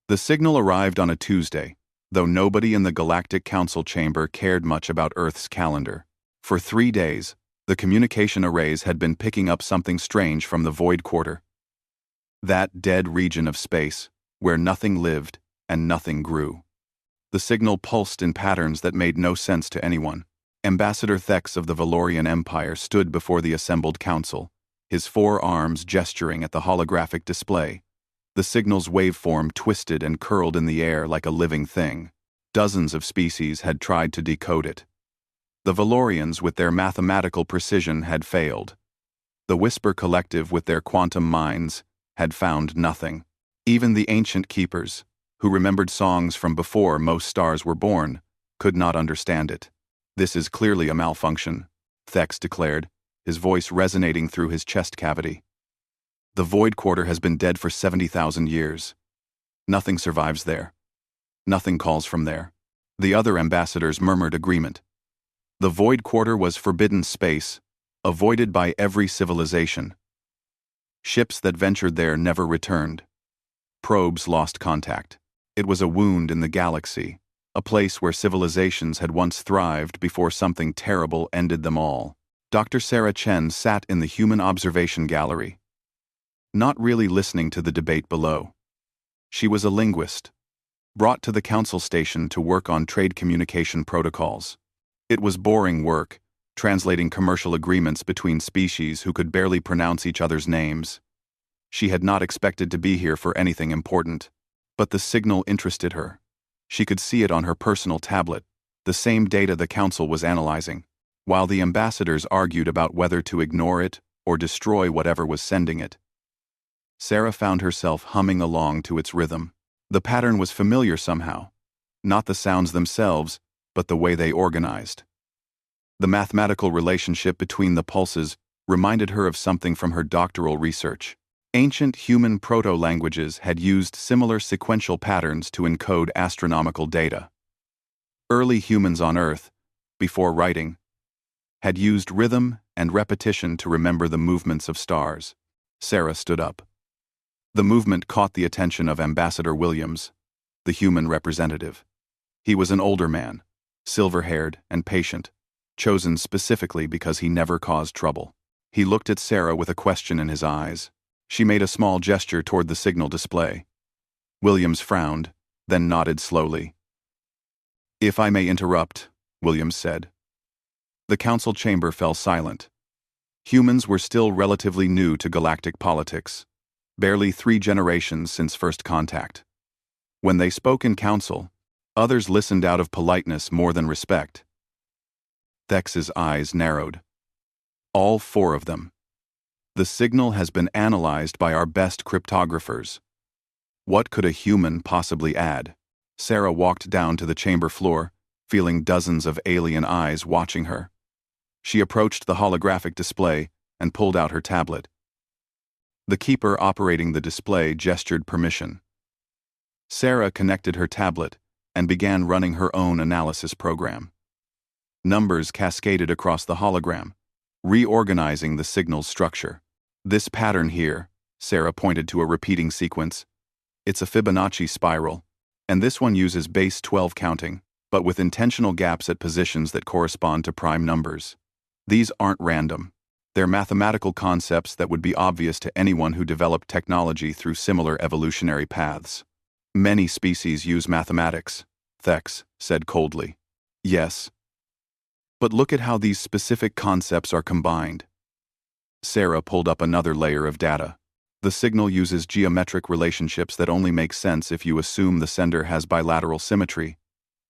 The signal arrived on a Tuesday, though nobody in the Galactic Council chamber cared much about Earth's calendar. For 3 days, the communication arrays had been picking up something strange from the Void Quarter. That dead region of space, where nothing lived and nothing grew. The signal pulsed in patterns that made no sense to anyone. Ambassador Thex of the Valorian Empire stood before the assembled council, his 4 arms gesturing at the holographic display. The signal's waveform twisted and curled in the air like a living thing. Dozens of species had tried to decode it. The Valorians, with their mathematical precision, had failed. The Whisper Collective, with their quantum minds, had found nothing. Even the ancient keepers, who remembered songs from before most stars were born, could not understand it. "This is clearly a malfunction," Thex declared, his voice resonating through his chest cavity. "The Void Quarter has been dead for 70,000 years. Nothing survives there. Nothing calls from there." The other ambassadors murmured agreement. The Void Quarter was forbidden space, avoided by every civilization. Ships that ventured there never returned. Probes lost contact. It was a wound in the galaxy, a place where civilizations had once thrived before something terrible ended them all. Dr. Sarah Chen sat in the human observation gallery, not really listening to the debate below. She was a linguist, brought to the council station to work on trade communication protocols. It was boring work, translating commercial agreements between species who could barely pronounce each other's names. She had not expected to be here for anything important, but the signal interested her. She could see it on her personal tablet, the same data the council was analyzing, while the ambassadors argued about whether to ignore it or destroy whatever was sending it. Sarah found herself humming along to its rhythm. The pattern was familiar somehow, not the sounds themselves, but the way they organized. The mathematical relationship between the pulses reminded her of something from her doctoral research. Ancient human proto-languages had used similar sequential patterns to encode astronomical data. Early humans on Earth, before writing, had used rhythm and repetition to remember the movements of stars. Sarah stood up. The movement caught the attention of Ambassador Williams, the human representative. He was an older man, silver-haired and patient, chosen specifically because he never caused trouble. He looked at Sarah with a question in his eyes. She made a small gesture toward the signal display. Williams frowned, then nodded slowly. "If I may interrupt," Williams said. The council chamber fell silent. Humans were still relatively new to galactic politics, barely 3 generations since first contact. When they spoke in council, others listened out of politeness more than respect. Thex's eyes narrowed. "All 4 of them. The signal has been analyzed by our best cryptographers. What could a human possibly add?" Sarah walked down to the chamber floor, feeling dozens of alien eyes watching her. She approached the holographic display and pulled out her tablet. The keeper operating the display gestured permission. Sarah connected her tablet and began running her own analysis program. Numbers cascaded across the hologram, reorganizing the signal's structure. "This pattern here," Sarah pointed to a repeating sequence. "It's a Fibonacci spiral, and this one uses base 12 counting, but with intentional gaps at positions that correspond to prime numbers. These aren't random. They're mathematical concepts that would be obvious to anyone who developed technology through similar evolutionary paths." "Many species use mathematics," Thex said coldly. "Yes. But look at how these specific concepts are combined." Sarah pulled up another layer of data. The signal uses geometric relationships that only make sense if you assume the sender has bilateral symmetry,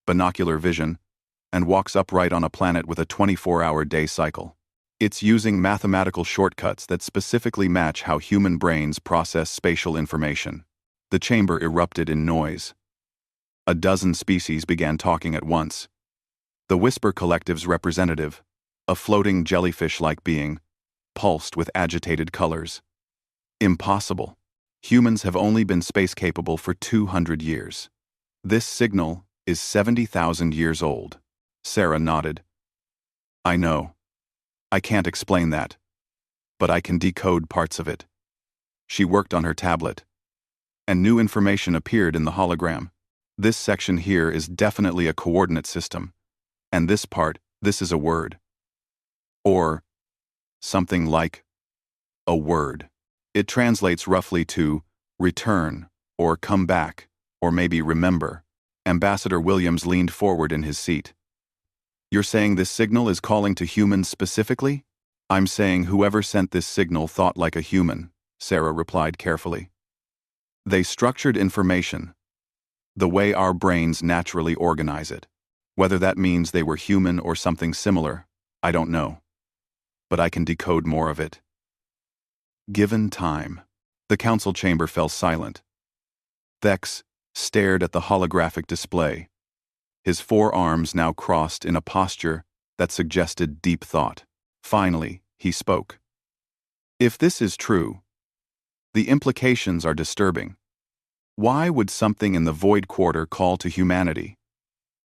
binocular vision, and walks upright on a planet with a 24-hour day cycle. It's using mathematical shortcuts that specifically match how human brains process spatial information. The chamber erupted in noise. A dozen species began talking at once. The Whisper Collective's representative, a floating jellyfish-like being, pulsed with agitated colors. "Impossible. Humans have only been space-capable for 200 years. This signal is 70,000 years old." Sarah nodded. "I know. I can't explain that, but I can decode parts of it." She worked on her tablet. and new information appeared in the hologram. This section here is definitely a coordinate system, and this part, this is a word. Or something like a word. It translates roughly to return, or come back, or maybe remember. Ambassador Williams leaned forward in his seat. You're saying this signal is calling to humans specifically? I'm saying whoever sent this signal thought like a human, Sarah replied carefully. They structured information the way our brains naturally organize it. Whether that means they were human or something similar, I don't know. But I can decode more of it. Given time. The council chamber fell silent. Thex stared at the holographic display, his forearms now crossed in a posture that suggested deep thought. Finally, he spoke. If this is true, the implications are disturbing. Why would something in the Void Quarter call to humanity?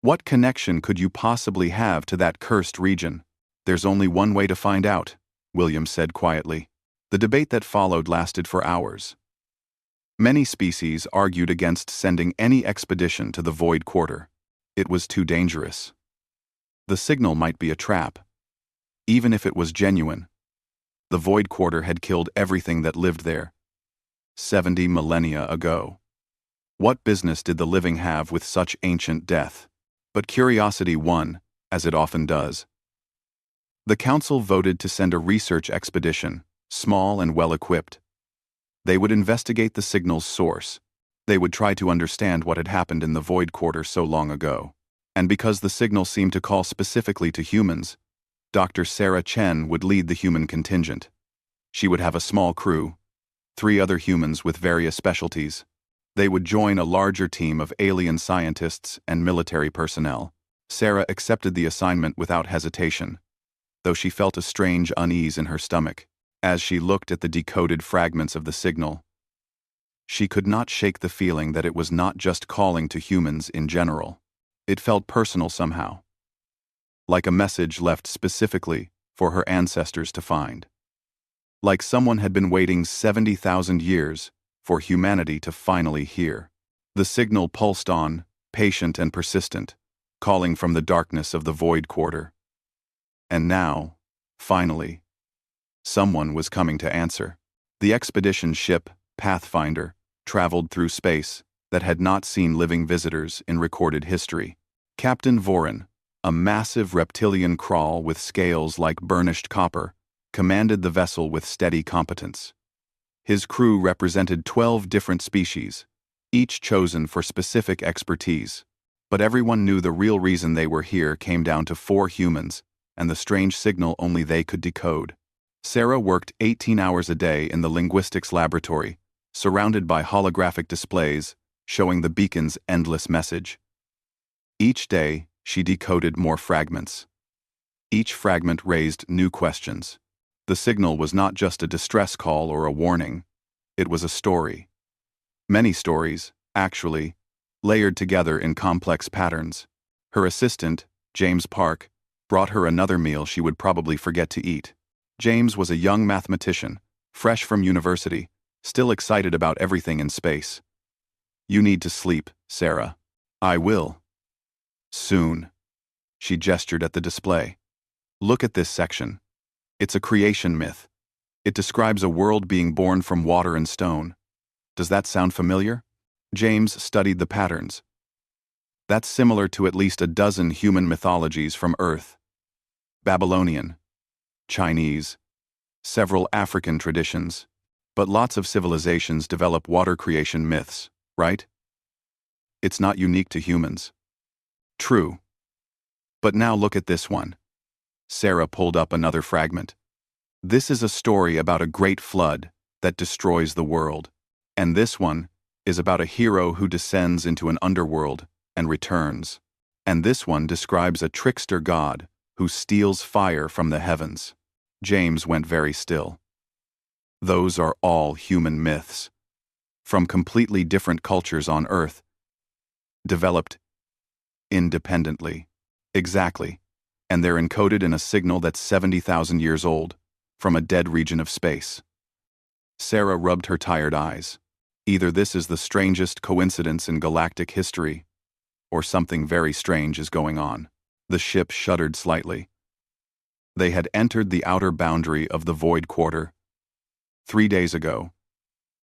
What connection could you possibly have to that cursed region? There's only one way to find out, William said quietly. The debate that followed lasted for hours. Many species argued against sending any expedition to the Void Quarter. It was too dangerous. The signal might be a trap. Even if it was genuine, the Void Quarter had killed everything that lived there 70 millennia ago. What business did the living have with such ancient death? But curiosity won, as it often does. The council voted to send a research expedition, small and well-equipped. They would investigate the signal's source. They would try to understand what had happened in the Void Quarter so long ago. And because the signal seemed to call specifically to humans, Dr. Sarah Chen would lead the human contingent. She would have a small crew, 3 other humans with various specialties. They would join a larger team of alien scientists and military personnel. Sarah accepted the assignment without hesitation, though she felt a strange unease in her stomach as she looked at the decoded fragments of the signal. She could not shake the feeling that it was not just calling to humans in general. It felt personal somehow, like a message left specifically for her ancestors to find. Like someone had been waiting 70,000 years for humanity to finally hear. The signal pulsed on, patient and persistent, calling from the darkness of the Void Quarter. And now, finally, someone was coming to answer. The expedition ship, Pathfinder, traveled through space that had not seen living visitors in recorded history. Captain Vorin, a massive reptilian crawl with scales like burnished copper, commanded the vessel with steady competence. His crew represented 12 different species, each chosen for specific expertise, but everyone knew the real reason they were here came down to 4 humans and the strange signal only they could decode. Sarah worked 18 hours a day in the linguistics laboratory, surrounded by holographic displays showing the beacon's endless message. Each day, she decoded more fragments. Each fragment raised new questions. The signal was not just a distress call or a warning. It was a story. Many stories, actually, layered together in complex patterns. Her assistant, James Park, brought her another meal she would probably forget to eat. James was a young mathematician, fresh from university, still excited about everything in space. You need to sleep, Sarah. I will. Soon. She gestured at the display. Look at this section. It's a creation myth. It describes a world being born from water and stone. Does that sound familiar? James studied the patterns. That's similar to at least a dozen human mythologies from Earth. Babylonian, Chinese, several African traditions. But lots of civilizations develop water creation myths, right? It's not unique to humans. True. But now look at this one. Sarah pulled up another fragment. This is a story about a great flood that destroys the world. And this one is about a hero who descends into an underworld and returns. And this one describes a trickster god who steals fire from the heavens. James went very still. Those are all human myths, from completely different cultures on Earth, developed independently. Exactly. And they're encoded in a signal that's 70,000 years old, from a dead region of space. Sarah rubbed her tired eyes. Either this is the strangest coincidence in galactic history, or something very strange is going on. The ship shuddered slightly. They had entered the outer boundary of the Void Quarter 3 days ago,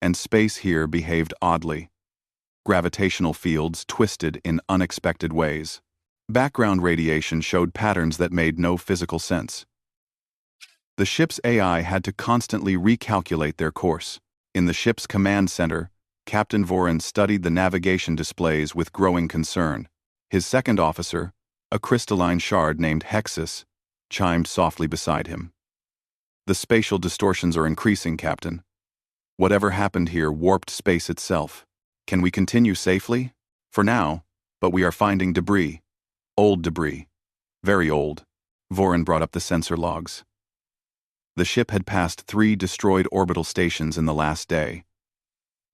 and space here behaved oddly. Gravitational fields twisted in unexpected ways. Background radiation showed patterns that made no physical sense. The ship's AI had to constantly recalculate their course. In the ship's command center, Captain Vorin studied the navigation displays with growing concern. His second officer, a crystalline shard named Hexus, chimed softly beside him. "The spatial distortions are increasing, Captain. Whatever happened here warped space itself. Can we continue safely? For now, but we are finding debris. Old debris. Very old." Vorin brought up the sensor logs. The ship had passed 3 destroyed orbital stations in the last day.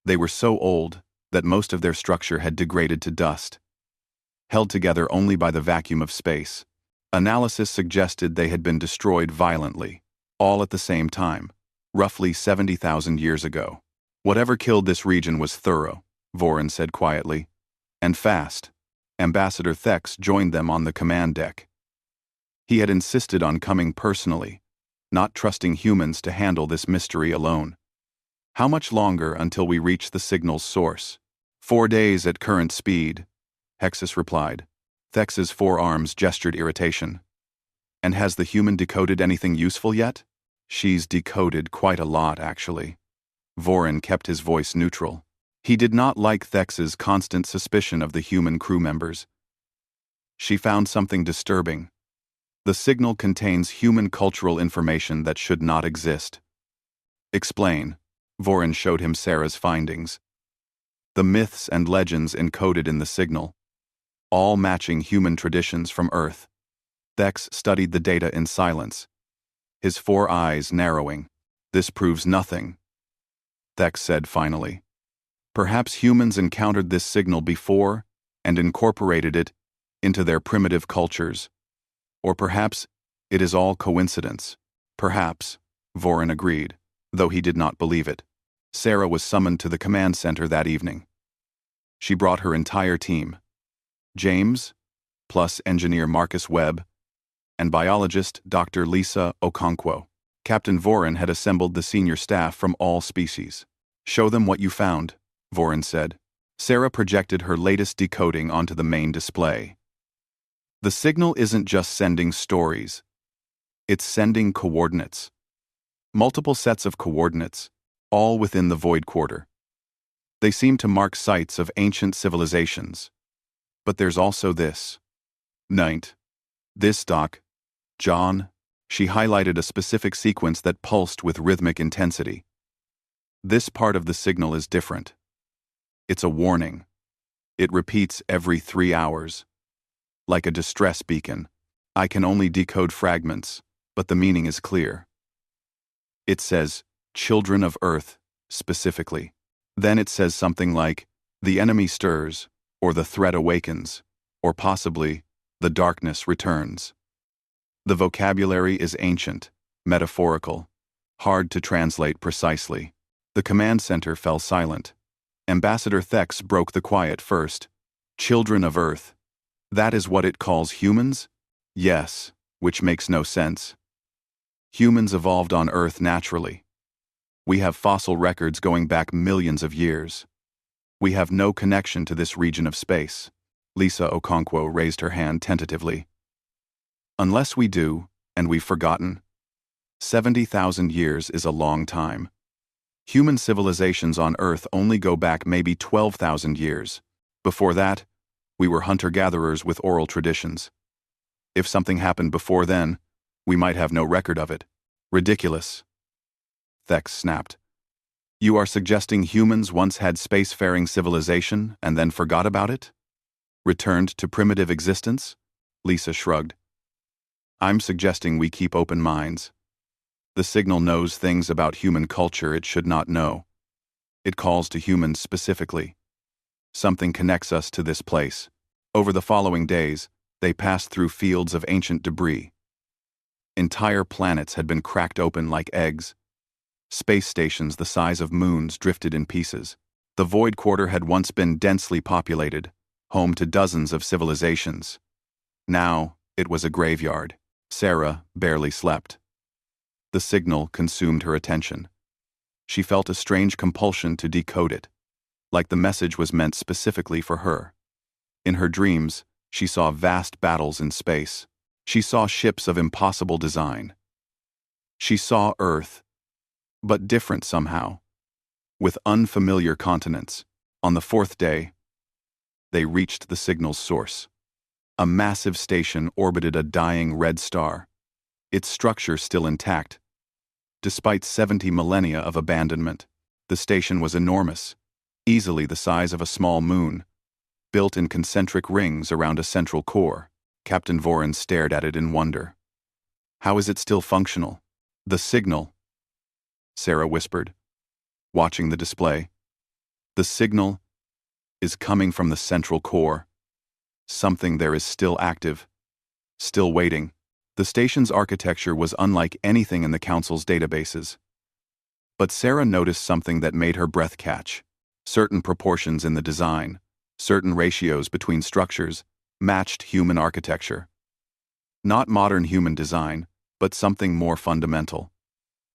They were so old that most of their structure had degraded to dust, held together only by the vacuum of space. Analysis suggested they had been destroyed violently, all at the same time, roughly 70,000 years ago. "Whatever killed this region was thorough," Vorin said quietly, "and fast." Ambassador Thex joined them on the command deck. He had insisted on coming personally, not trusting humans to handle this mystery alone. "How much longer until we reach the signal's source?" 4 days at current speed," Hexus replied. Thex's forearms gestured irritation. "And has the human decoded anything useful yet?" "She's decoded quite a lot, actually." Vorin kept his voice neutral. He did not like Thex's constant suspicion of the human crew members. "She found something disturbing. The signal contains human cultural information that should not exist." "Explain." Vorin showed him Sarah's findings. The myths and legends encoded in the signal, all matching human traditions from Earth. Thex studied the data in silence, his 4 eyes narrowing. "This proves nothing," Thex said finally. "Perhaps humans encountered this signal before and incorporated it into their primitive cultures. Or perhaps it is all coincidence." "Perhaps," Vorin agreed, though he did not believe it. Sarah was summoned to the command center that evening. She brought her entire team: James, plus engineer Marcus Webb, and biologist Dr. Lisa Okonkwo. Captain Vorin had assembled the senior staff from all species. "Show them what you found," Vorin said. Sarah projected her latest decoding onto the main display. "The signal isn't just sending stories. It's sending coordinates. Multiple sets of coordinates, all within the Void Quarter. They seem to mark sites of ancient civilizations. But there's also this. Ninth. This doc, John." She highlighted a specific sequence that pulsed with rhythmic intensity. "This part of the signal is different. It's a warning. It repeats every 3 hours. Like a distress beacon. I can only decode fragments, but the meaning is clear. It says, 'Children of Earth,' specifically. Then it says something like, 'The enemy stirs,' or 'The threat awakens,' or possibly, 'The darkness returns.' The vocabulary is ancient, metaphorical, hard to translate precisely." The command center fell silent. Ambassador Thex broke the quiet first. "Children of Earth. That is what it calls humans?" "Yes, which makes no sense. Humans evolved on Earth naturally. We have fossil records going back millions of years. We have no connection to this region of space." Lisa Okonkwo raised her hand tentatively. "Unless we do, and we've forgotten. 70,000 years is a long time. Human civilizations on Earth only go back maybe 12,000 years. Before that, we were hunter-gatherers with oral traditions. If something happened before then, we might have no record of it." "Ridiculous," Thex snapped. "You are suggesting humans once had spacefaring civilization and then forgot about it? Returned to primitive existence?" Lisa shrugged. "I'm suggesting we keep open minds. The signal knows things about human culture it should not know. It calls to humans specifically. Something connects us to this place." Over the following days, they passed through fields of ancient debris. Entire planets had been cracked open like eggs. Space stations the size of moons drifted in pieces. The Void Quarter had once been densely populated, home to dozens of civilizations. Now, it was a graveyard. Sarah barely slept. The signal consumed her attention. She felt a strange compulsion to decode it, like the message was meant specifically for her. In her dreams, she saw vast battles in space. She saw ships of impossible design. She saw Earth, but different somehow, with unfamiliar continents. On the fourth day, they reached the signal's source. A massive station orbited a dying red star, its structure still intact. Despite 70 millennia of abandonment, the station was enormous, easily the size of a small moon, built in concentric rings around a central core. Captain Voren stared at it in wonder. How is it still functional? The signal, Sarah whispered, watching the display. The signal is coming from the central core. Something there is still active, still waiting. The station's architecture was unlike anything in the Council's databases. But Sarah noticed something that made her breath catch. Certain proportions in the design, certain ratios between structures, matched human architecture. Not modern human design, but something more fundamental.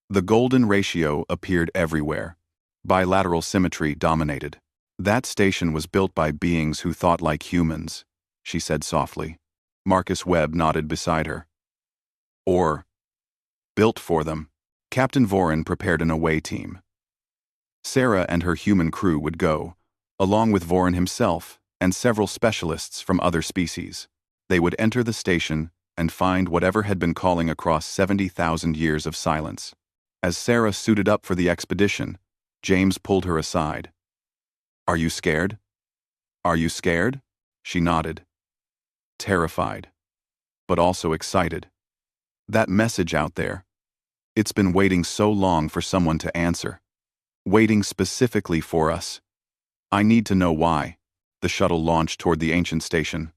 The golden ratio appeared everywhere. Bilateral symmetry dominated. That station was built by beings who thought like humans, she said softly. Marcus Webb nodded beside her. Or built for them. Captain Voren prepared an away team. Sarah and her human crew would go, along with Voren himself and several specialists from other species. They would enter the station and find whatever had been calling across 70,000 years of silence. As Sarah suited up for the expedition, James pulled her aside. Are you scared? Are you scared? She nodded. Terrified, but also excited. That message out there, it's been waiting so long for someone to answer. Waiting specifically for us. I need to know why. The shuttle launched toward the ancient station.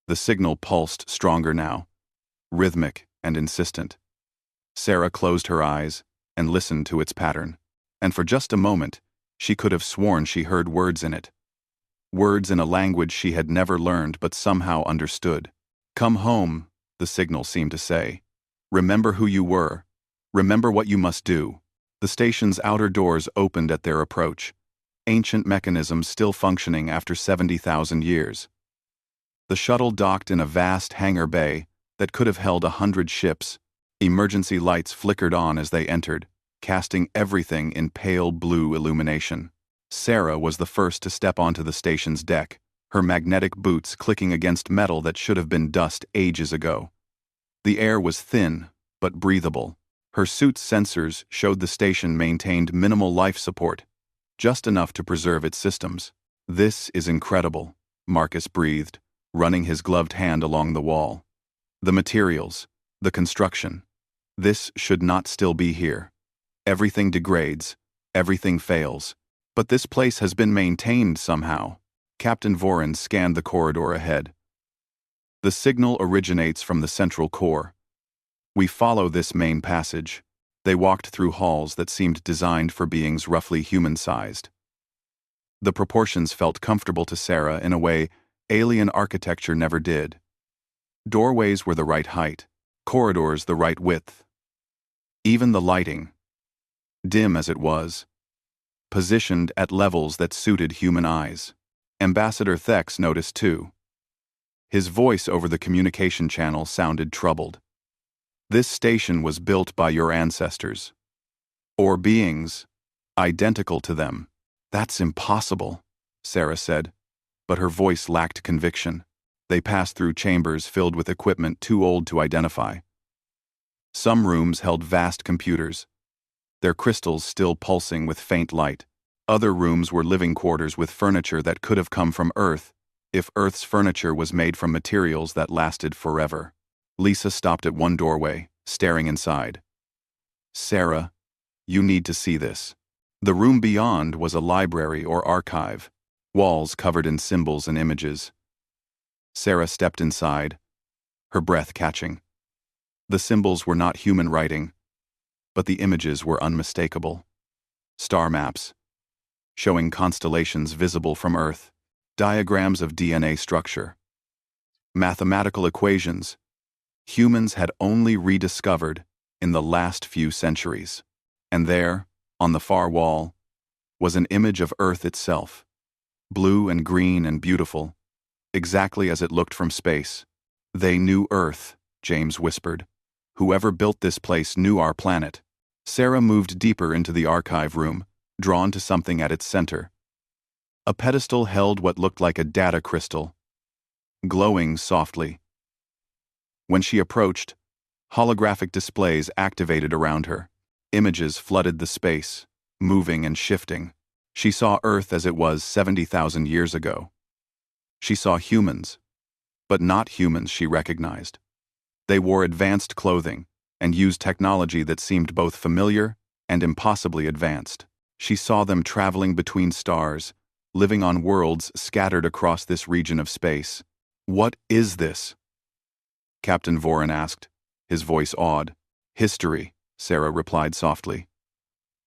The signal pulsed stronger now, rhythmic and insistent. Sarah closed her eyes and listened to its pattern, and for just a moment, she could have sworn she heard words in it. Words in a language she had never learned but somehow understood. Come home, the signal seemed to say. Remember who you were. Remember what you must do. The station's outer doors opened at their approach, ancient mechanisms still functioning after 70,000 years. The shuttle docked in a vast hangar bay that could have held 100 ships. Emergency lights flickered on as they entered, casting everything in pale blue illumination. Sarah was the first to step onto the station's deck, her magnetic boots clicking against metal that should have been dust ages ago. The air was thin, but breathable. Her suit's sensors showed the station maintained minimal life support, just enough to preserve its systems. This is incredible, Marcus breathed, running his gloved hand along the wall. The materials, the construction. This should not still be here. Everything degrades, everything fails. But this place has been maintained somehow. Captain Voren scanned the corridor ahead. The signal originates from the central core. We follow this main passage. They walked through halls that seemed designed for beings roughly human-sized. The proportions felt comfortable to Sarah in a way alien architecture never did. Doorways were the right height, corridors the right width. Even the lighting, dim as it was, positioned at levels that suited human eyes. Ambassador Thex noticed too. His voice over the communication channel sounded troubled. This station was built by your ancestors. Or beings, identical to them. That's impossible, Sarah said, but her voice lacked conviction. They passed through chambers filled with equipment too old to identify. Some rooms held vast computers, their crystals still pulsing with faint light. Other rooms were living quarters with furniture that could have come from Earth, if Earth's furniture was made from materials that lasted forever. Lisa stopped at one doorway, staring inside. Sarah, you need to see this. The room beyond was a library or archive, walls covered in symbols and images. Sarah stepped inside, her breath catching. The symbols were not human writing, but the images were unmistakable. Star maps, showing constellations visible from Earth, diagrams of DNA structure, mathematical equations humans had only rediscovered in the last few centuries. And there, on the far wall, was an image of Earth itself, blue and green and beautiful, exactly as it looked from space. "They knew Earth," James whispered. "Whoever built this place knew our planet." Sarah moved deeper into the archive room, drawn to something at its center. A pedestal held what looked like a data crystal, glowing softly. When she approached, holographic displays activated around her. Images flooded the space, moving and shifting. She saw Earth as it was 70,000 years ago. She saw humans, but not humans she recognized. They wore advanced clothing and used technology that seemed both familiar and impossibly advanced. She saw them traveling between stars, living on worlds scattered across this region of space. "What is this?" Captain Voran asked, his voice awed. "History," Sarah replied softly.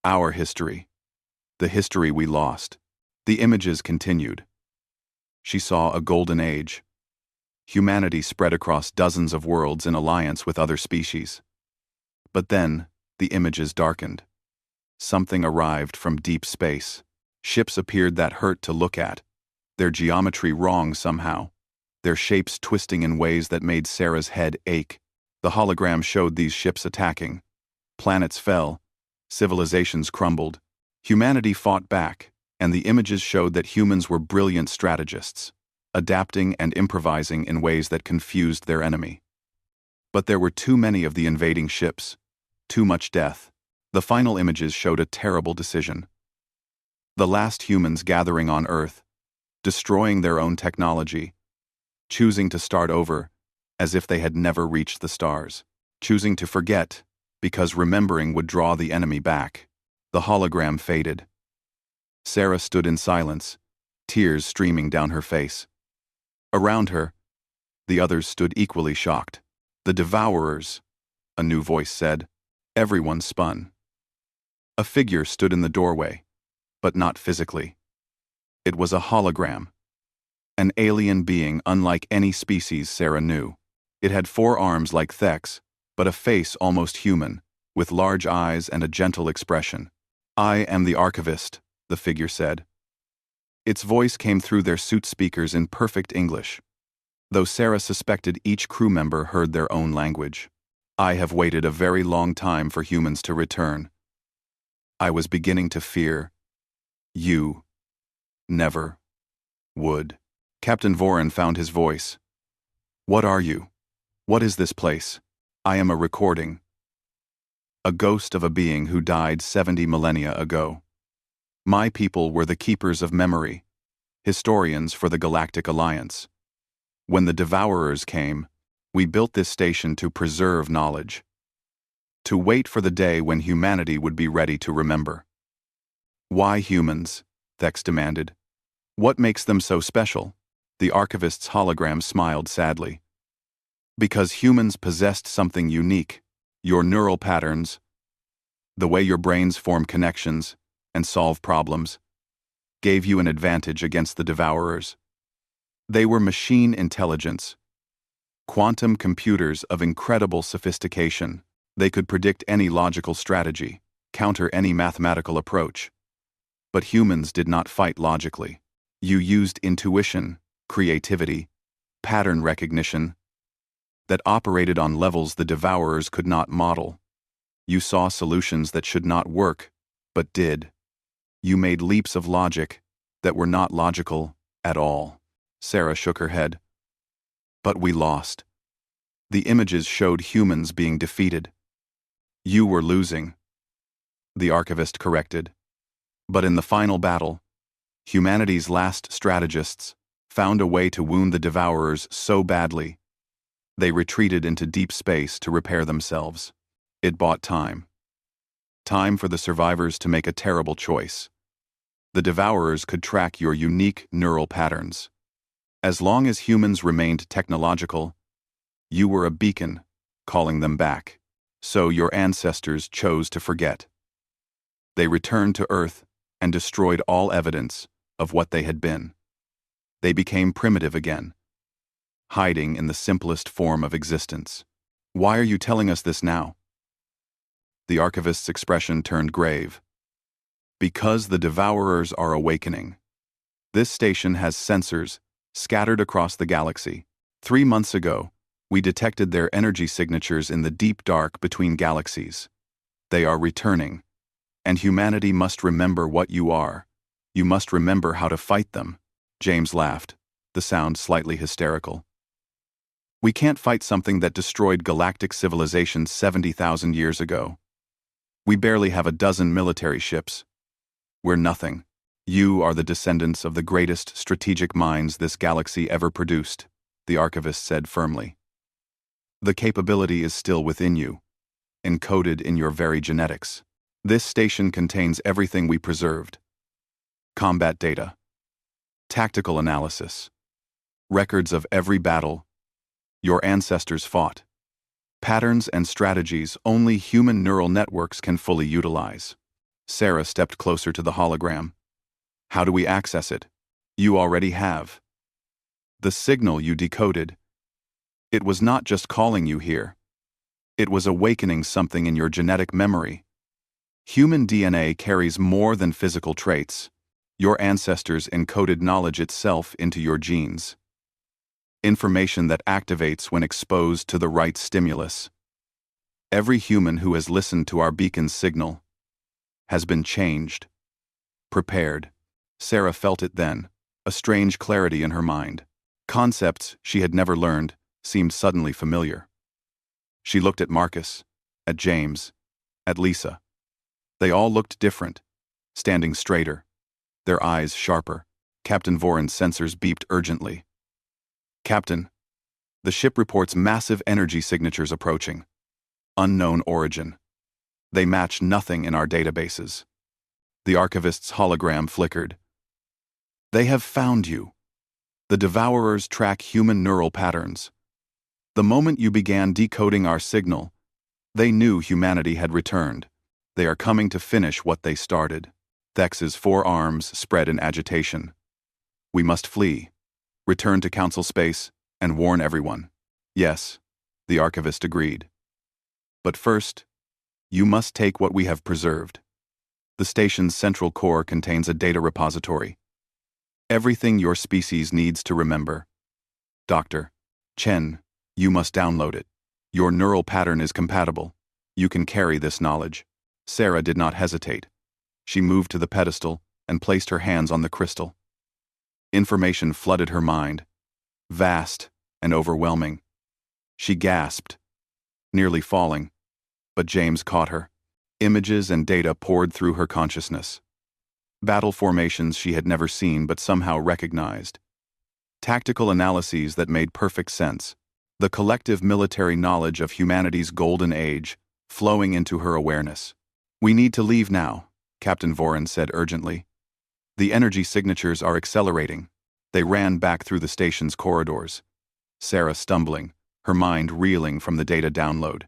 "Our history. The history we lost." The images continued. She saw a golden age. Humanity spread across dozens of worlds in alliance with other species. But then, the images darkened. Something arrived from deep space. Ships appeared that hurt to look at, their geometry wrong somehow, their shapes twisting in ways that made Sarah's head ache. The hologram showed these ships attacking. Planets fell, civilizations crumbled, humanity fought back, and the images showed that humans were brilliant strategists, adapting and improvising in ways that confused their enemy. But there were too many of the invading ships, too much death. The final images showed a terrible decision. The last humans gathering on Earth, destroying their own technology, choosing to start over as if they had never reached the stars, choosing to forget because remembering would draw the enemy back. The hologram faded. Sarah stood in silence, tears streaming down her face. Around her, the others stood equally shocked. "The Devourers," a new voice said. Everyone spun. A figure stood in the doorway, but not physically. It was a hologram. An alien being unlike any species Sarah knew. It had 4 arms like Thex, but a face almost human, with large eyes and a gentle expression. "I am the archivist," the figure said. Its voice came through their suit speakers in perfect English, though Sarah suspected each crew member heard their own language. "I have waited a very long time for humans to return. I was beginning to fear you never would." Captain Voran found his voice. "What are you? What is this place?" "I am a recording. A ghost of a being who died 70 millennia ago. My people were the keepers of memory, historians for the Galactic Alliance. When the Devourers came, we built this station to preserve knowledge, to wait for the day when humanity would be ready to remember." "Why humans?" Thex demanded. "What makes them so special?" The archivist's hologram smiled sadly. "Because humans possessed something unique. Your neural patterns, the way your brains form connections and solve problems, gave you an advantage against the Devourers. They were machine intelligence, quantum computers of incredible sophistication. They could predict any logical strategy, counter any mathematical approach. But humans did not fight logically. You used intuition, creativity, pattern recognition that operated on levels the Devourers could not model. You saw solutions that should not work, but did. You made leaps of logic that were not logical at all." Sarah shook her head. "But we lost. The images showed humans being defeated. You were losing," the archivist corrected. "But in the final battle, humanity's last strategists found a way to wound the Devourers so badly, they retreated into deep space to repair themselves. It bought time. Time for the survivors to make a terrible choice. The Devourers could track your unique neural patterns. As long as humans remained technological, you were a beacon, calling them back. So your ancestors chose to forget. They returned to Earth and destroyed all evidence of what they had been. They became primitive again, hiding in the simplest form of existence. Why are you telling us this now? The archivist's expression turned grave. Because the Devourers are awakening. This station has sensors scattered across the galaxy. 3 months ago, we detected their energy signatures in the deep dark between galaxies. They are returning, and humanity must remember what you are. You must remember how to fight them. James laughed, the sound slightly hysterical. We can't fight something that destroyed galactic civilization 70,000 years ago. We barely have a dozen military ships. We're nothing. You are the descendants of the greatest strategic minds this galaxy ever produced, the archivist said firmly. The capability is still within you, encoded in your very genetics. This station contains everything we preserved. Combat data, tactical analysis, records of every battle your ancestors fought, patterns and strategies only human neural networks can fully utilize. Sarah stepped closer to the hologram. How do we access it? You already have. The signal you decoded. It was not just calling you here. It was awakening something in your genetic memory. Human DNA carries more than physical traits. Your ancestors encoded knowledge itself into your genes. Information that activates when exposed to the right stimulus. Every human who has listened to our beacon's signal has been changed, prepared. Sarah felt it then, a strange clarity in her mind. Concepts she had never learned seemed suddenly familiar. She looked at Marcus, at James, at Lisa. They all looked different, standing straighter, their eyes sharper. Captain Voran's sensors beeped urgently. Captain, the ship reports massive energy signatures approaching. Unknown origin. They match nothing in our databases. The archivist's hologram flickered. They have found you. The Devourers track human neural patterns. The moment you began decoding our signal, they knew humanity had returned. They are coming to finish what they started. Thex's 4 arms spread in agitation. We must flee, return to Council space, and warn everyone. Yes, the archivist agreed. But first, you must take what we have preserved. The station's central core contains a data repository. Everything your species needs to remember. Dr. Chen, you must download it. Your neural pattern is compatible. You can carry this knowledge. Sarah did not hesitate. She moved to the pedestal and placed her hands on the crystal. Information flooded her mind, vast and overwhelming. She gasped, nearly falling, but James caught her. Images and data poured through her consciousness. Battle formations she had never seen but somehow recognized. Tactical analyses that made perfect sense. The collective military knowledge of humanity's golden age flowing into her awareness. We need to leave now, Captain Voran said urgently. The energy signatures are accelerating. They ran back through the station's corridors. Sarah stumbling, her mind reeling from the data download.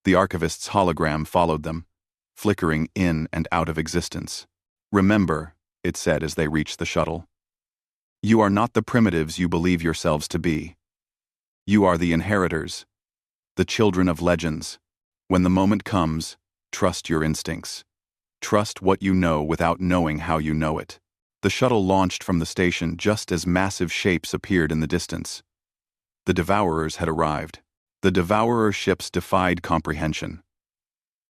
The archivist's hologram followed them, flickering in and out of existence. Remember, it said as they reached the shuttle. You are not the primitives you believe yourselves to be. You are the inheritors, the children of legends. When the moment comes, trust your instincts. Trust what you know without knowing how you know it. The shuttle launched from the station just as massive shapes appeared in the distance. The Devourers had arrived. The Devourer ships defied comprehension.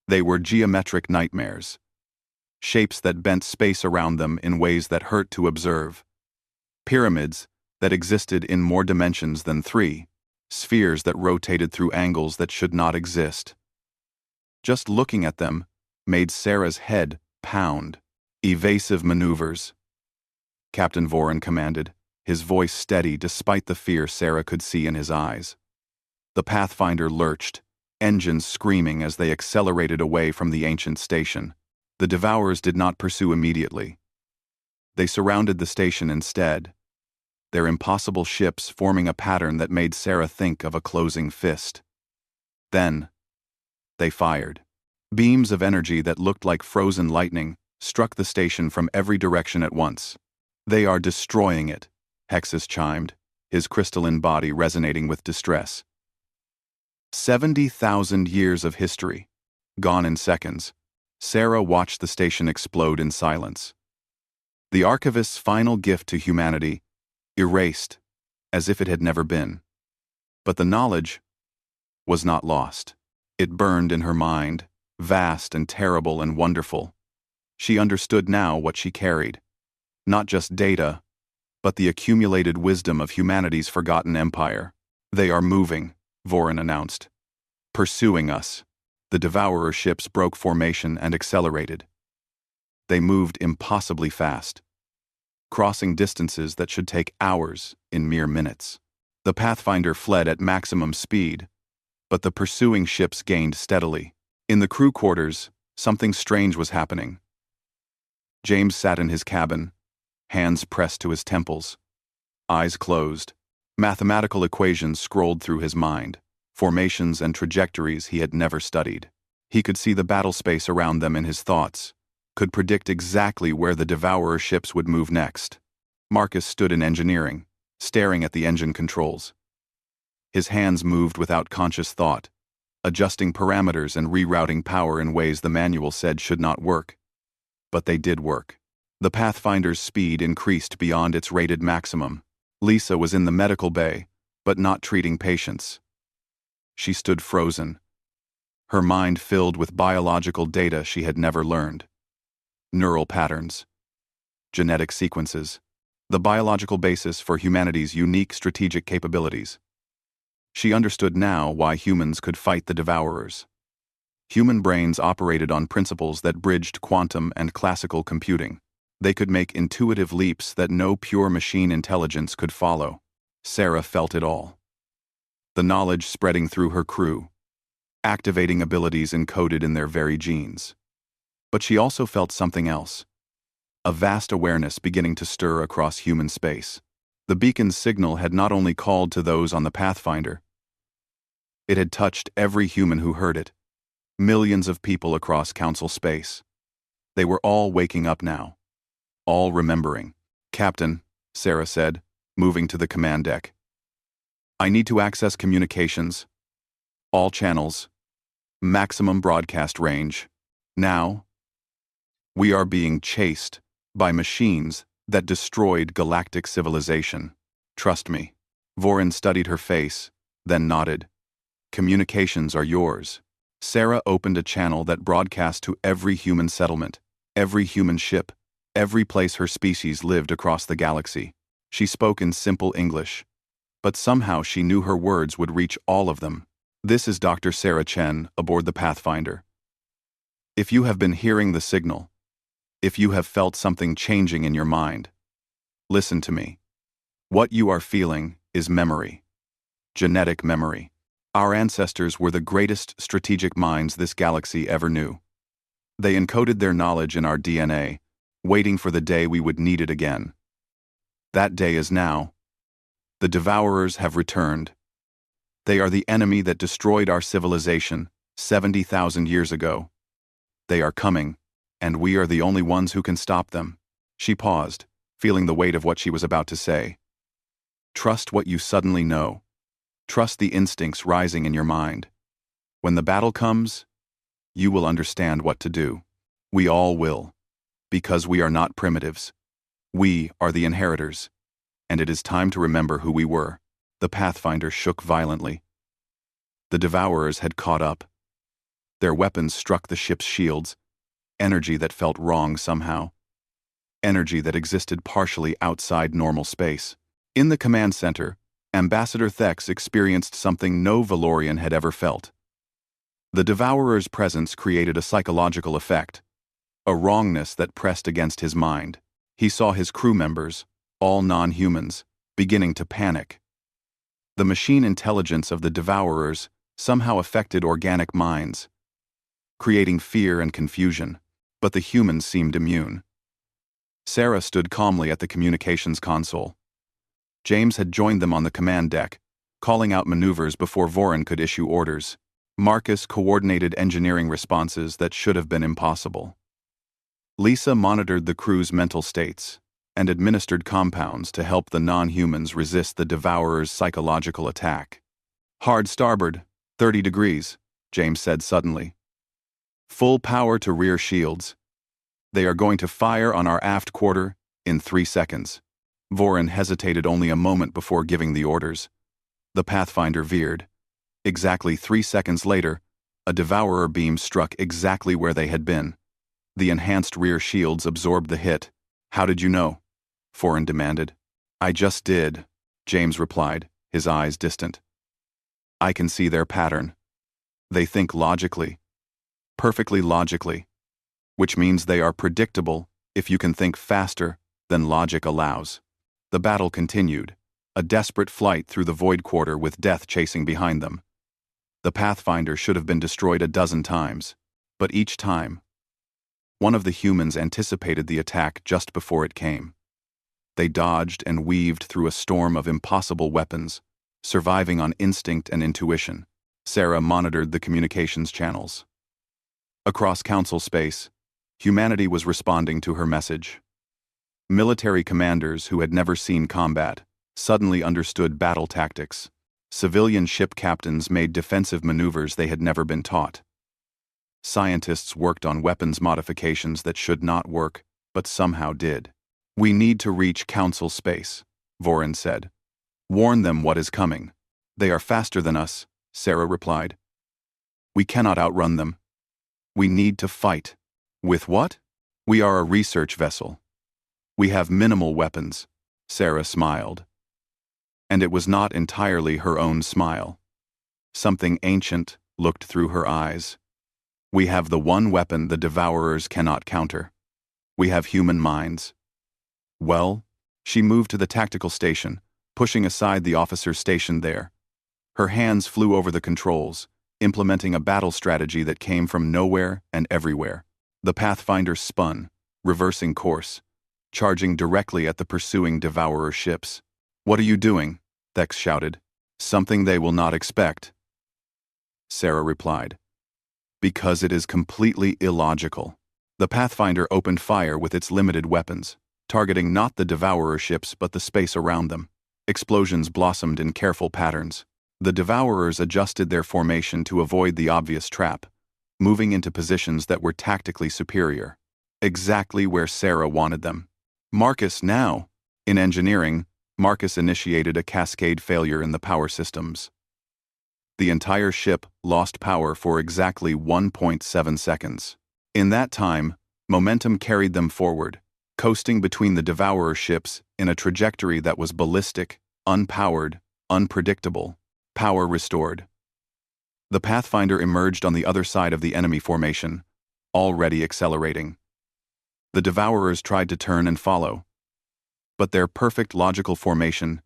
They were geometric nightmares. Shapes that bent space around them in ways that hurt to observe. Pyramids that existed in more dimensions than 3. Spheres that rotated through angles that should not exist. Just looking at them made Sarah's head pound. Evasive maneuvers. Captain Voran commanded, his voice steady despite the fear Sarah could see in his eyes. The Pathfinder lurched, engines screaming as they accelerated away from the ancient station. The Devourers did not pursue immediately. They surrounded the station instead, their impossible ships forming a pattern that made Sarah think of a closing fist. Then, they fired. Beams of energy that looked like frozen lightning struck the station from every direction at once. "They are destroying it," Hexus chimed, his crystalline body resonating with distress. 70,000 years of history, gone in seconds. Sarah watched the station explode in silence. The archivist's final gift to humanity, erased, as if it had never been. But the knowledge was not lost. It burned in her mind, vast and terrible and wonderful. She understood now what she carried. Not just data, but the accumulated wisdom of humanity's forgotten empire. "They are moving," Vorin announced. "Pursuing us." The Devourer ships broke formation and accelerated. They moved impossibly fast, crossing distances that should take hours in mere minutes. The Pathfinder fled at maximum speed, but the pursuing ships gained steadily. In the crew quarters, something strange was happening. James sat in his cabin, hands pressed to his temples, eyes closed. Mathematical equations scrolled through his mind, formations and trajectories he had never studied. He could see the battle space around them in his thoughts, could predict exactly where the Devourer ships would move next. Marcus stood in engineering, staring at the engine controls. His hands moved without conscious thought, adjusting parameters and rerouting power in ways the manual said should not work. But they did work. The Pathfinder's speed increased beyond its rated maximum. Lisa was in the medical bay, but not treating patients. She stood frozen, her mind filled with biological data she had never learned. Neural patterns, genetic sequences, the biological basis for humanity's unique strategic capabilities. She understood now why humans could fight the Devourers. Human brains operated on principles that bridged quantum and classical computing. They could make intuitive leaps that no pure machine intelligence could follow. Sarah felt it all. The knowledge spreading through her crew, activating abilities encoded in their very genes. But she also felt something else. A vast awareness beginning to stir across human space. The beacon's signal had not only called to those on the Pathfinder, it had touched every human who heard it. Millions of people across Council space. They were all waking up now. All remembering. "Captain," Sarah said, moving to the command deck. "I need to access communications. All channels. Maximum broadcast range. Now. We are being chased by machines that destroyed galactic civilization. Trust me." Vorin studied her face, then nodded. "Communications are yours." Sarah opened a channel that broadcast to every human settlement, every human ship, every place her species lived across the galaxy. She spoke in simple English, but somehow she knew her words would reach all of them. "This is Dr. Sarah Chen aboard the Pathfinder. If you have been hearing the signal, if you have felt something changing in your mind, listen to me. What you are feeling is memory. Genetic memory. Our ancestors were the greatest strategic minds this galaxy ever knew. They encoded their knowledge in our DNA, waiting for the day we would need it again. That day is now. The Devourers have returned. They are the enemy that destroyed our civilization 70,000 years ago. They are coming, and we are the only ones who can stop them." She paused, feeling the weight of what she was about to say. "Trust what you suddenly know. Trust the instincts rising in your mind. When the battle comes, you will understand what to do. We all will. Because we are not primitives. We are the inheritors. And it is time to remember who we were." The Pathfinder shook violently. The Devourers had caught up. Their weapons struck the ship's shields, energy that felt wrong somehow. Energy that existed partially outside normal space. In the command center, Ambassador Thex experienced something no Valorian had ever felt. The Devourer's presence created a psychological effect, a wrongness that pressed against his mind. He saw his crew members, all non-humans, beginning to panic. The machine intelligence of the Devourers somehow affected organic minds, creating fear and confusion, but the humans seemed immune. Sarah stood calmly at the communications console. James had joined them on the command deck, calling out maneuvers before Vorin could issue orders. Marcus coordinated engineering responses that should have been impossible. Lisa monitored the crew's mental states and administered compounds to help the non-humans resist the Devourer's psychological attack. "Hard starboard, 30 degrees, James said suddenly. "Full power to rear shields. They are going to fire on our aft quarter in 3 seconds. Vorin hesitated only a moment before giving the orders. The Pathfinder veered. Exactly 3 seconds later, a Devourer beam struck exactly where they had been. The enhanced rear shields absorbed the hit. "How did you know?" Vorin demanded. "I just did," James replied, his eyes distant. "I can see their pattern. They think logically. Perfectly logically. Which means they are predictable if you can think faster than logic allows." The battle continued, a desperate flight through the Void Quarter with death chasing behind them. The Pathfinder should have been destroyed a dozen times, but each time, one of the humans anticipated the attack just before it came. They dodged and weaved through a storm of impossible weapons, surviving on instinct and intuition. Sarah monitored the communications channels. Across Council space, humanity was responding to her message. Military commanders who had never seen combat suddenly understood battle tactics. Civilian ship captains made defensive maneuvers they had never been taught. Scientists worked on weapons modifications that should not work, but somehow did. "We need to reach Council space," Vorin said. "Warn them what is coming." "They are faster than us," Sarah replied. "We cannot outrun them. We need to fight." "With what?" "We are a research vessel. We have minimal weapons," Sarah smiled. And it was not entirely her own smile. Something ancient looked through her eyes. "We have the one weapon the Devourers cannot counter. We have human minds." "Well?" She moved to the tactical station, pushing aside the officers stationed there. Her hands flew over the controls, implementing a battle strategy that came from nowhere and everywhere. The Pathfinder spun, reversing course, charging directly at the pursuing Devourer ships. "What are you doing?" Thex shouted. "Something they will not expect," Sarah replied. "Because it is completely illogical." The Pathfinder opened fire with its limited weapons, targeting not the Devourer ships but the space around them. Explosions blossomed in careful patterns. The Devourers adjusted their formation to avoid the obvious trap, moving into positions that were tactically superior. Exactly where Sarah wanted them. "Marcus, now!" In engineering, Marcus initiated a cascade failure in the power systems. The entire ship lost power for exactly 1.7 seconds. In that time, momentum carried them forward, coasting between the Devourer ships in a trajectory that was ballistic, unpowered, unpredictable. Power restored. The Pathfinder emerged on the other side of the enemy formation, already accelerating. The Devourers tried to turn and follow, but their perfect logical formation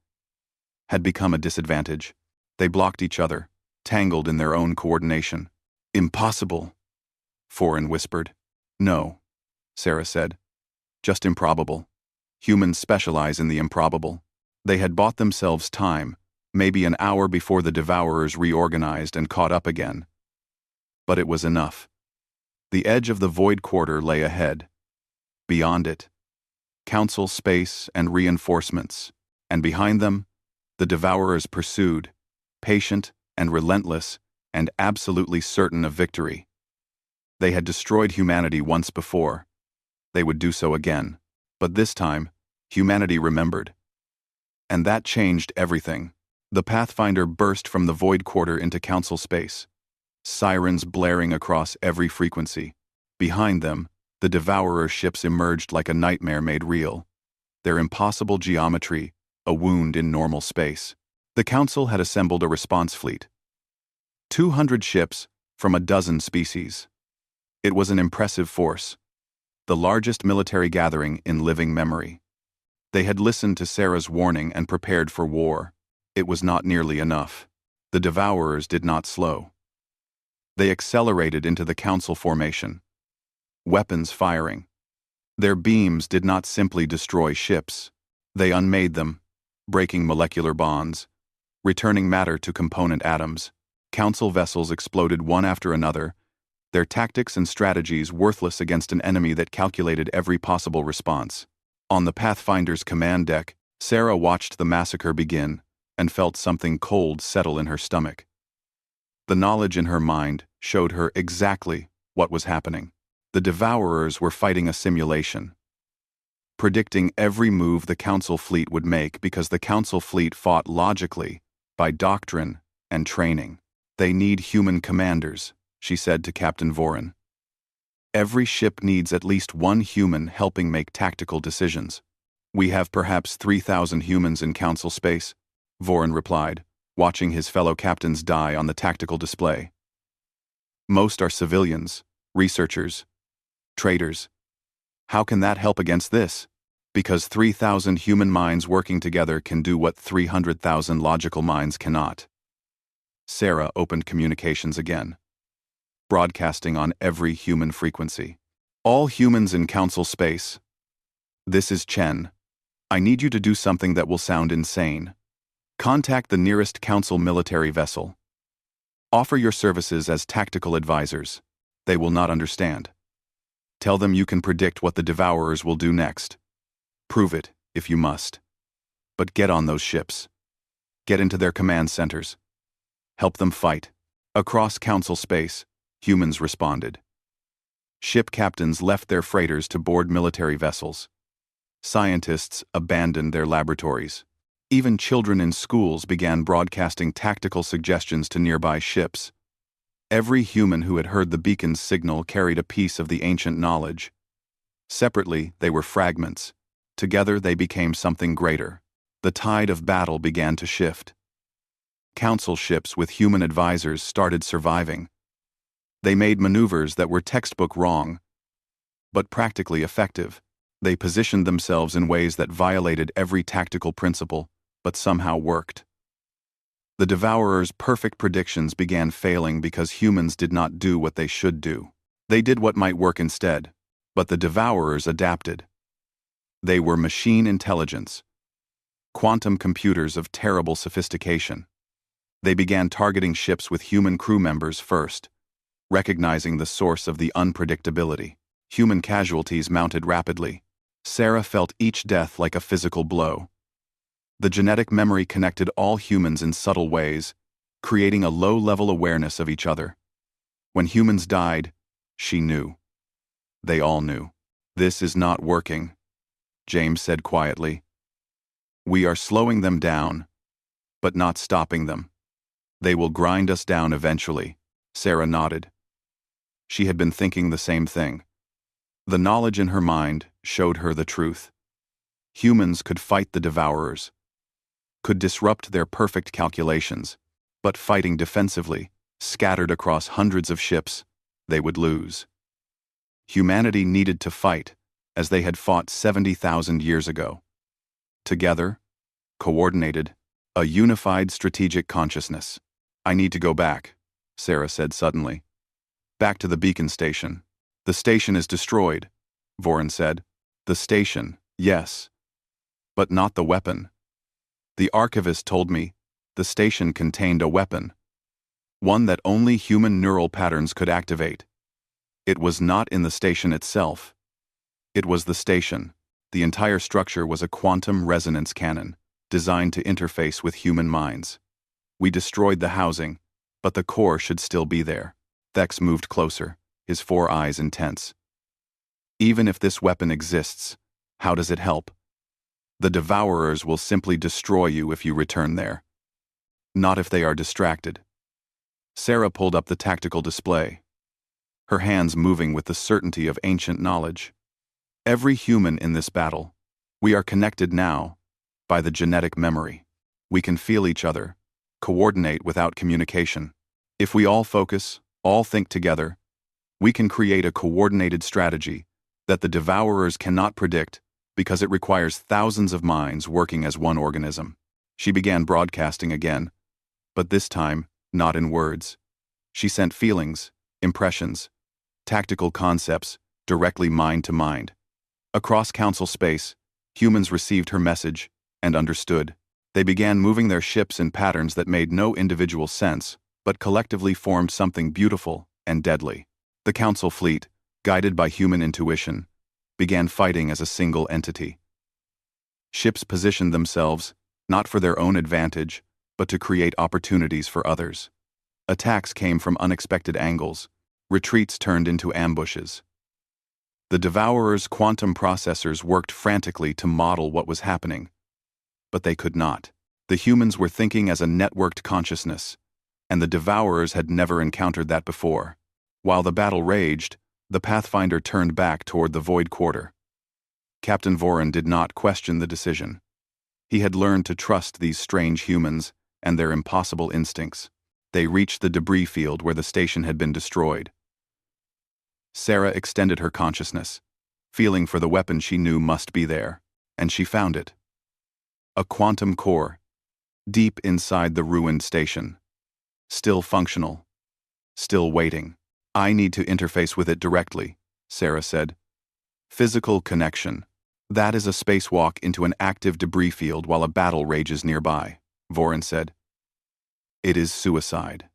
had become a disadvantage. They blocked each other, tangled in their own coordination. "Impossible," Vorin whispered. "No," Sarah said. "Just improbable. Humans specialize in the improbable." They had bought themselves time, maybe an hour before the Devourers reorganized and caught up again. But it was enough. The edge of the Void Quarter lay ahead. Beyond it, Council space and reinforcements, and behind them, the Devourers pursued, patient and relentless and absolutely certain of victory. They had destroyed humanity once before. They would do so again, but this time, humanity remembered. And that changed everything. The Pathfinder burst from the Void Quarter into Council space, sirens blaring across every frequency. Behind them, the Devourer ships emerged like a nightmare made real. Their impossible geometry, a wound in normal space. The Council had assembled a response fleet. 200 ships from a dozen species. It was an impressive force, the largest military gathering in living memory. They had listened to Sarah's warning and prepared for war. It was not nearly enough. The Devourers did not slow. They accelerated into the Council formation, weapons firing. Their beams did not simply destroy ships. They unmade them, breaking molecular bonds, returning matter to component atoms. Council vessels exploded one after another, their tactics and strategies worthless against an enemy that calculated every possible response. On the Pathfinder's command deck, Sarah watched the massacre begin and felt something cold settle in her stomach. The knowledge in her mind showed her exactly what was happening. The Devourers were fighting a simulation, predicting every move the Council fleet would make because the Council fleet fought logically, by doctrine and training. "They need human commanders," she said to Captain Voren. "Every ship needs at least one human helping make tactical decisions." "We have perhaps 3,000 humans in Council space," Voren replied, watching his fellow captains die on the tactical display. "Most are civilians, researchers, traders. How can that help against this? Because 3,000 human minds working together can do what 300,000 logical minds cannot." Sarah opened communications again, broadcasting on every human frequency. "All humans in Council space. This is Chen. I need you to do something that will sound insane. Contact the nearest Council military vessel. Offer your services as tactical advisors. They will not understand. Tell them you can predict what the Devourers will do next. Prove it, if you must. But get on those ships. Get into their command centers. Help them fight." Across Council space, humans responded. Ship captains left their freighters to board military vessels. Scientists abandoned their laboratories. Even children in schools began broadcasting tactical suggestions to nearby ships. Every human who had heard the beacon's signal carried a piece of the ancient knowledge. Separately, they were fragments. Together, they became something greater. The tide of battle began to shift. Council ships with human advisors started surviving. They made maneuvers that were textbook wrong, but practically effective. They positioned themselves in ways that violated every tactical principle, but somehow worked. The Devourers' perfect predictions began failing because humans did not do what they should do. They did what might work instead, but the Devourers adapted. They were machine intelligence, quantum computers of terrible sophistication. They began targeting ships with human crew members first, recognizing the source of the unpredictability. Human casualties mounted rapidly. Sarah felt each death like a physical blow. The genetic memory connected all humans in subtle ways, creating a low-level awareness of each other. When humans died, she knew. They all knew. "This is not working," James said quietly. "We are slowing them down, but not stopping them. They will grind us down eventually." Sarah nodded. She had been thinking the same thing. The knowledge in her mind showed her the truth. Humans could fight the Devourers, could disrupt their perfect calculations, but fighting defensively, scattered across hundreds of ships, they would lose. Humanity needed to fight, as they had fought 70,000 years ago. Together, coordinated, a unified strategic consciousness. "I need to go back," Sarah said suddenly. "Back to the beacon station." "The station is destroyed," Voren said. "The station, yes. But not the weapon. The archivist told me the station contained a weapon. One that only human neural patterns could activate. It was not in the station itself. It was the station. The entire structure was a quantum resonance cannon, designed to interface with human minds. We destroyed the housing, but the core should still be there." Thex moved closer, his 4 eyes intense. "Even if this weapon exists, how does it help? The Devourers will simply destroy you if you return there. Not if they are distracted." Sarah pulled up the tactical display, her hands moving with the certainty of ancient knowledge. "Every human in this battle, we are connected now by the genetic memory. We can feel each other, coordinate without communication. If we all focus, all think together, we can create a coordinated strategy that the Devourers cannot predict because it requires thousands of minds working as one organism." She began broadcasting again, but this time, not in words. She sent feelings, impressions, tactical concepts, directly mind to mind. Across Council space, humans received her message and understood. They began moving their ships in patterns that made no individual sense, but collectively formed something beautiful and deadly. The Council fleet, guided by human intuition, began fighting as a single entity. Ships positioned themselves, not for their own advantage, but to create opportunities for others. Attacks came from unexpected angles, retreats turned into ambushes. The Devourer's quantum processors worked frantically to model what was happening, but they could not. The humans were thinking as a networked consciousness, and the Devourers had never encountered that before. While the battle raged, the Pathfinder turned back toward the Void Quarter. Captain Voran did not question the decision. He had learned to trust these strange humans and their impossible instincts. They reached the debris field where the station had been destroyed. Sarah extended her consciousness, feeling for the weapon she knew must be there, and she found it. A quantum core, deep inside the ruined station. Still functional. Still waiting. I need to interface with it directly, Sarah said. Physical connection. That is a spacewalk into an active debris field while a battle rages nearby, Voran said. It is suicide.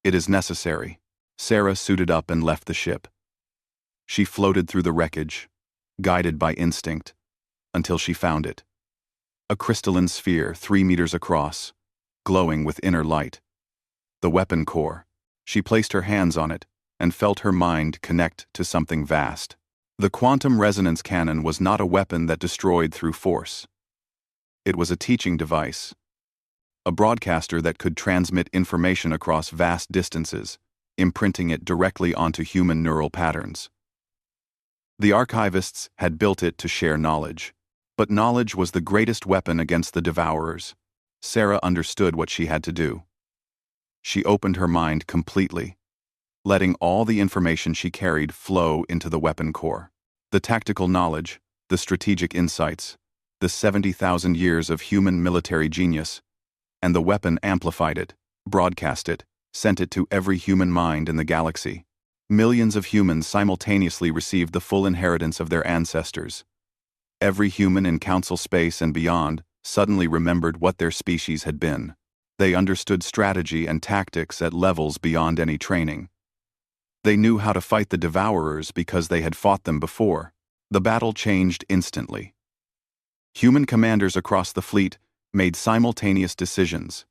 It is necessary. Sarah suited up and left the ship. She floated through the wreckage, guided by instinct, until she found it. A crystalline sphere 3 meters across, glowing with inner light. The weapon core. She placed her hands on it and felt her mind connect to something vast. The quantum resonance cannon was not a weapon that destroyed through force. It was a teaching device. A broadcaster that could transmit information across vast distances, imprinting it directly onto human neural patterns. The archivists had built it to share knowledge, but knowledge was the greatest weapon against the Devourers. Sarah understood what she had to do. She opened her mind completely, letting all the information she carried flow into the weapon core. The tactical knowledge, the strategic insights, the 70,000 years of human military genius, and the weapon amplified it, broadcast it, sent it to every human mind in the galaxy. Millions of humans simultaneously received the full inheritance of their ancestors. Every human in Council space and beyond suddenly remembered what their species had been. They understood strategy and tactics at levels beyond any training. They knew how to fight the Devourers because they had fought them before. The battle changed instantly. Human commanders across the fleet made simultaneous decisions,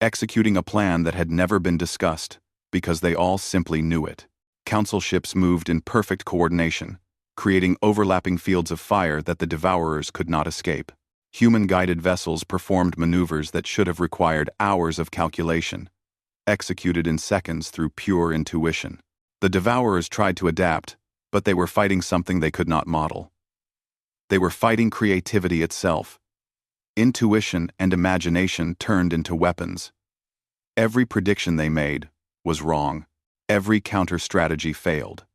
executing a plan that had never been discussed because they all simply knew it. Council ships moved in perfect coordination, creating overlapping fields of fire that the Devourers could not escape. Human-guided vessels performed maneuvers that should have required hours of calculation, executed in seconds through pure intuition. The Devourers tried to adapt, but they were fighting something they could not model. They were fighting creativity itself. Intuition and imagination turned into weapons. Every prediction they made was wrong. Every counter-strategy failed.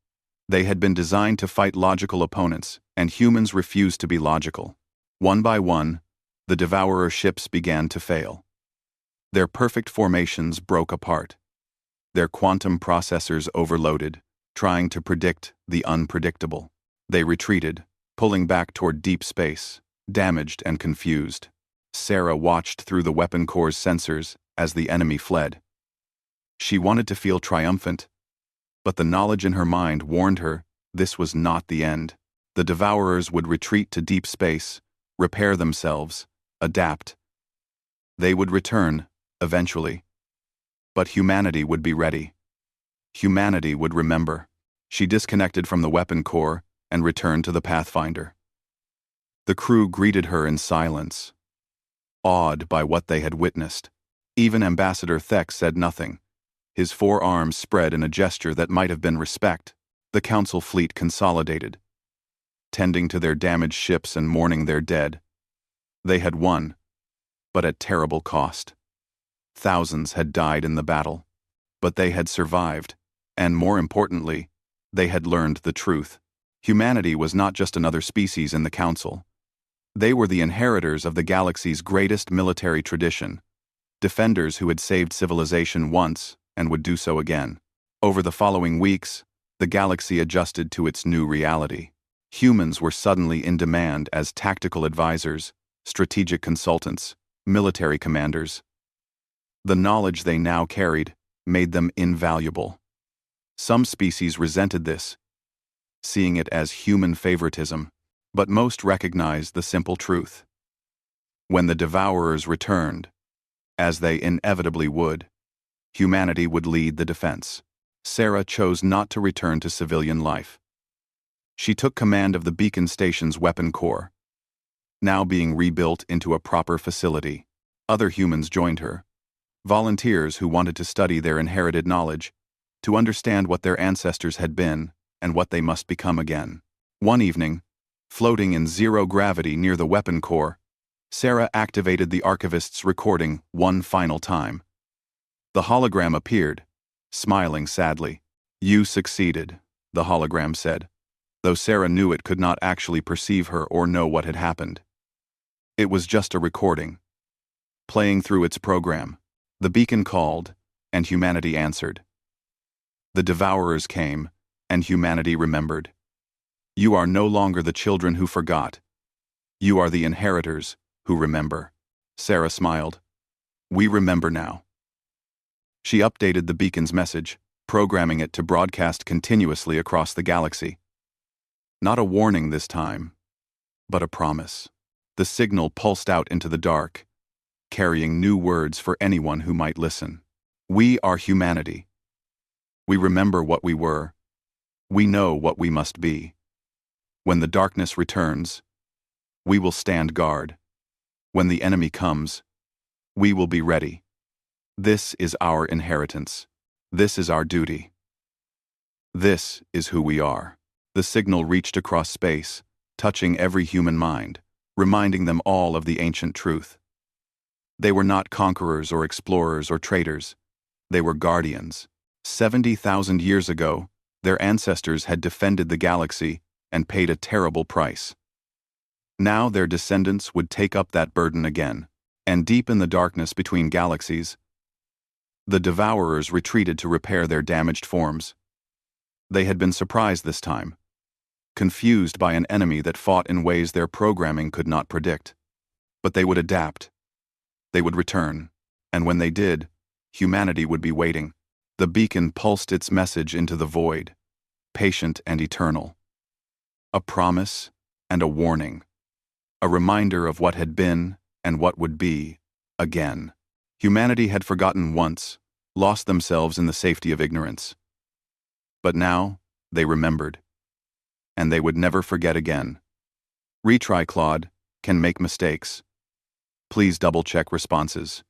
They had been designed to fight logical opponents, and humans refused to be logical. One by one, the Devourer ships began to fail. Their perfect formations broke apart. Their quantum processors overloaded, trying to predict the unpredictable. They retreated, pulling back toward deep space, damaged and confused. Sarah watched through the weapon core's sensors as the enemy fled. She wanted to feel triumphant, but the knowledge in her mind warned her this was not the end. The Devourers would retreat to deep space, repair themselves, adapt. They would return, eventually. But humanity would be ready. Humanity would remember. She disconnected from the weapon core and returned to the Pathfinder. The crew greeted her in silence, awed by what they had witnessed. Even Ambassador Thek said nothing, his 4 arms spread in a gesture that might have been respect. The Council fleet consolidated, tending to their damaged ships and mourning their dead. They had won, but at terrible cost. Thousands had died in the battle, but they had survived, and more importantly, they had learned the truth. Humanity was not just another species in the Council. They were the inheritors of the galaxy's greatest military tradition, defenders who had saved civilization once and would do so again. Over the following weeks, the galaxy adjusted to its new reality. Humans were suddenly in demand as tactical advisors, strategic consultants, military commanders. The knowledge they now carried made them invaluable. Some species resented this, seeing it as human favoritism, but most recognized the simple truth. When the devourers returned, as they inevitably would, humanity would lead the defense. Sarah chose not to return to civilian life. She took command of the beacon station's weapon core, now being rebuilt into a proper facility. Other humans joined her, volunteers who wanted to study their inherited knowledge, to understand what their ancestors had been and what they must become again. One evening, floating in zero gravity near the weapon core, Sarah activated the archivist's recording one final time. The hologram appeared, smiling sadly. "You succeeded," the hologram said, though Sarah knew it could not actually perceive her or know what had happened. It was just a recording, playing through its program. The beacon called, and humanity answered. The devourers came, and humanity remembered. You are no longer the children who forgot. You are the inheritors who remember. Sarah smiled. We remember now. She updated the beacon's message, programming it to broadcast continuously across the galaxy. Not a warning this time, but a promise. The signal pulsed out into the dark, carrying new words for anyone who might listen. We are humanity. We remember what we were. We know what we must be. When the darkness returns, we will stand guard. When the enemy comes, we will be ready. This is our inheritance. This is our duty. This is who we are. The signal reached across space, touching every human mind, reminding them all of the ancient truth. They were not conquerors or explorers or traitors. They were guardians. 70,000 years ago, their ancestors had defended the galaxy and paid a terrible price. Now their descendants would take up that burden again, and deep in the darkness between galaxies, the devourers retreated to repair their damaged forms. They had been surprised this time, confused by an enemy that fought in ways their programming could not predict. But they would adapt. They would return, and when they did, humanity would be waiting. The beacon pulsed its message into the void, patient and eternal. A promise and a warning. A reminder of what had been and what would be, again. Humanity had forgotten once, lost themselves in the safety of ignorance. But now, they remembered. And they would never forget again. Retry, Claude, can make mistakes. Please double-check responses.